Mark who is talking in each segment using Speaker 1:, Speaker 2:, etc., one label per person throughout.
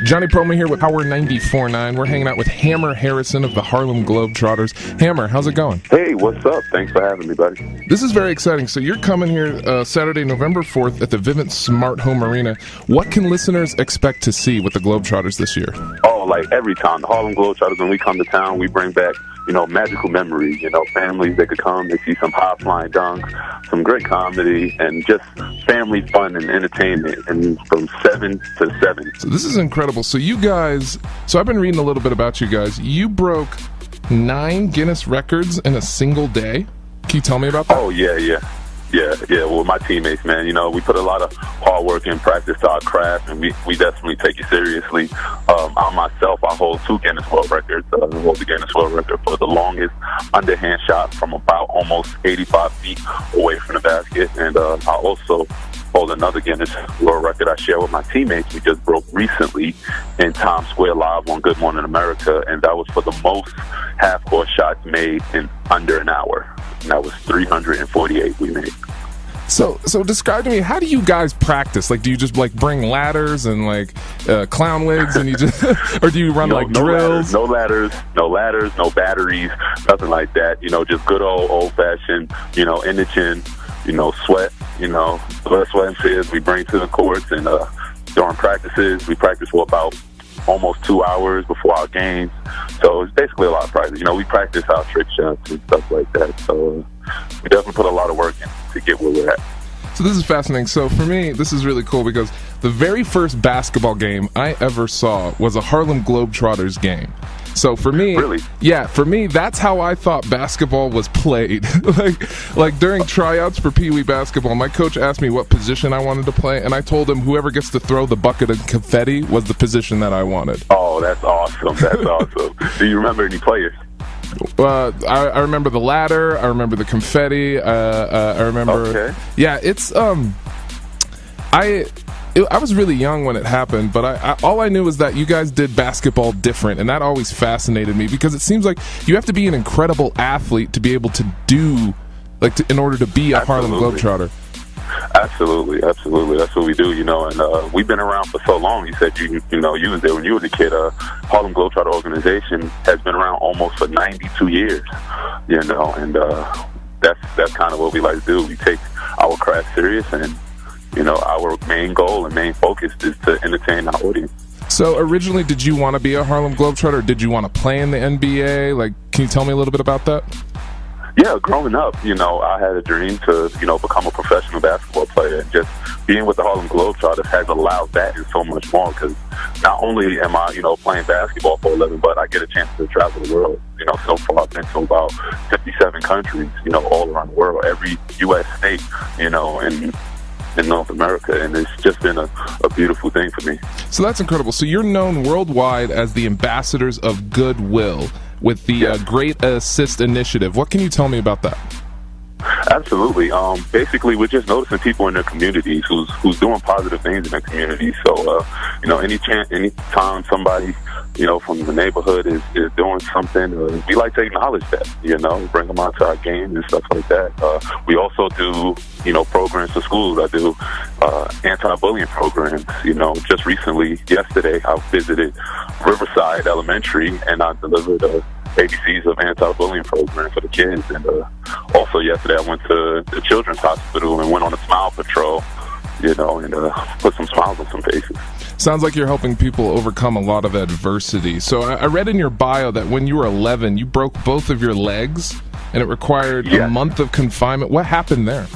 Speaker 1: Johnny Perlman here with Power 94.9. We're hanging out with Hammer Harrison of the Harlem Globetrotters. Hammer, how's it going?
Speaker 2: Hey, what's up? Thanks for having me, buddy.
Speaker 1: This is very exciting. So you're coming here Saturday, November 4th at the Vivint Smart Home Arena. What can listeners expect to see with the Globetrotters this year?
Speaker 2: Oh, like every time. The Harlem Globetrotters, when we come to town, we bring back, magical memories. Families that could come, they see some high-flying dunks, some great comedy, and just family fun and entertainment, and from 7 to 7.
Speaker 1: So this is incredible. So you guys, I've been reading a little bit about you guys. You broke 9 Guinness records in a single day. Can you tell me about that?
Speaker 2: Oh, yeah. Well, my teammates, man, we put a lot of hard work and practice to our craft, and we definitely take it seriously. I myself, I hold 2 Guinness World Records. I hold the Guinness World Record for the longest underhand shot from about almost 85 feet away from the basket, and I also hold another Guinness World Record I share with my teammates. We just broke recently in Times Square Live on Good Morning America, and that was for the most half-court shots made in under an hour. And that was 348 we made.
Speaker 1: So describe to me, how do you guys practice? Like, do you just bring ladders and clown wigs, and you just, or do you run drills?
Speaker 2: No ladders, no batteries, nothing like that. Just good old-fashioned, in the chin, sweat, blood, sweat, and tears we bring to the courts. And during practices, we practice for about almost 2 hours before our games. So it's basically a lot of practice. We practice our trick shots and stuff like that. So we definitely put a lot of work in to get where we're at.
Speaker 1: So this is fascinating. So for me, this is really cool because the very first basketball game I ever saw was a Harlem Globetrotters game. So for me,
Speaker 2: really?
Speaker 1: Yeah, for me, that's how I thought basketball was played. like during tryouts for Pee Wee basketball, my coach asked me what position I wanted to play, and I told him whoever gets to throw the bucket of confetti was the position that I wanted.
Speaker 2: Oh, that's awesome. That's awesome. Do you remember any players?
Speaker 1: I remember the ladder. I remember the confetti. I remember.
Speaker 2: Okay.
Speaker 1: Yeah, it's I was really young when it happened, but all I knew was that you guys did basketball different, and that always fascinated me because it seems like you have to be an incredible athlete to be able to do, in order to be a Harlem Globetrotter.
Speaker 2: Absolutely. That's what we do, and we've been around for so long. You said you was there when you were a kid. Harlem Globetrotter organization has been around almost for 92 years, and that's kind of what we like to do. We take our craft serious, and our main goal and main focus is to entertain our audience.
Speaker 1: So originally, did you want to be a Harlem Globetrotter, or did you want to play in the NBA? Can you tell me a little bit about that?
Speaker 2: Yeah, growing up, I had a dream to, become a professional basketball player. And just being with the Harlem Globetrotters has allowed that and so much more, because not only am I, playing basketball for a living, but I get a chance to travel the world. So far I've been to about 57 countries, all around the world, every U.S. state, in North America, and it's just been a beautiful thing for me.
Speaker 1: So that's incredible. So you're known worldwide as the ambassadors of goodwill with the Great Assist Initiative. What can you tell me about that?
Speaker 2: Absolutely. Basically, we're just noticing people in their communities who's doing positive things in their communities. So, anytime somebody, from the neighborhood is doing something, we like to acknowledge that, bring them out to our games and stuff like that. We also do, programs for schools. I do anti-bullying programs. Just recently, yesterday, I visited Riverside Elementary, and I delivered ABCs of anti-bullying program for the kids. And also yesterday I went to the Children's Hospital and went on a smile patrol, and put some smiles on some faces.
Speaker 1: Sounds like you're helping people overcome a lot of adversity. So I read in your bio that when you were 11, you broke both of your legs, and it required a month of confinement. What happened there?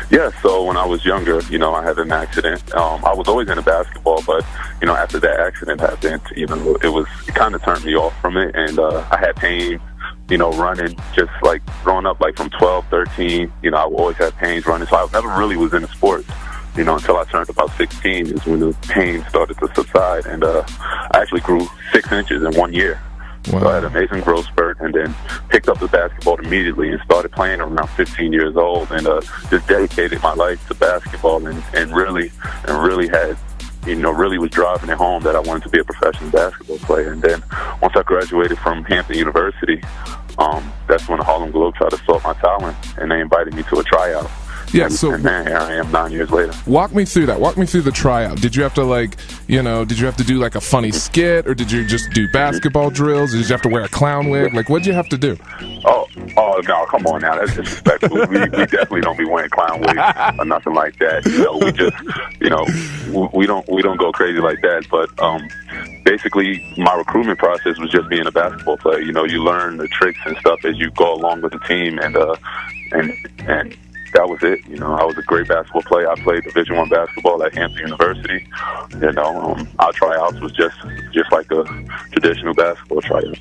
Speaker 2: Yeah, so when I was younger, I had an accident. I was always into basketball, but, after that accident happened, it kind of turned me off from it. And I had pain, running, just growing up, from 12, 13, I would always have pains running. So I never really was into sports, until I turned about 16 is when the pain started to subside. And I actually grew 6 inches in 1 year. Wow. So I had an amazing growth spurt, and then picked up the basketball immediately and started playing around 15 years old, and just dedicated my life to basketball, and really had, really was driving it home that I wanted to be a professional basketball player. And then once I graduated from Hampton University, that's when the Harlem Globetrotters saw my talent, and they invited me to a tryout.
Speaker 1: Yeah,
Speaker 2: and man, here I am 9 years later.
Speaker 1: Walk me through that. Walk me through the tryout. Did you have to did you have to do like a funny skit, or did you just do basketball drills? Did you have to wear a clown wig? Like, what'd you have to do?
Speaker 2: Oh no, come on now, that's disrespectful. we definitely don't be wearing clown wigs or nothing like that. We just, we don't go crazy like that. But basically, my recruitment process was just being a basketball player. You learn the tricks and stuff as you go along with the team, and that was it. I was a great basketball player. I played Division I basketball at Hampton University. Our tryouts was just like a traditional basketball tryout.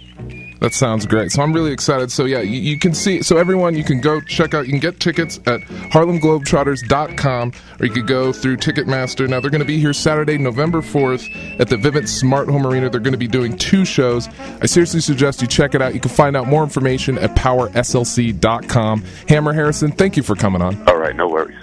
Speaker 1: That sounds great. So I'm really excited. So yeah, you can see. So everyone, you can go check out. You can get tickets at HarlemGlobetrotters.com, or you could go through Ticketmaster. Now they're going to be here Saturday, November 4th, at the Vivint Smart Home Arena. They're going to be doing 2 shows. I seriously suggest you check it out. You can find out more information at PowerSLC.com. Hammer Harrison, thank you for coming on.
Speaker 2: All right, no worries.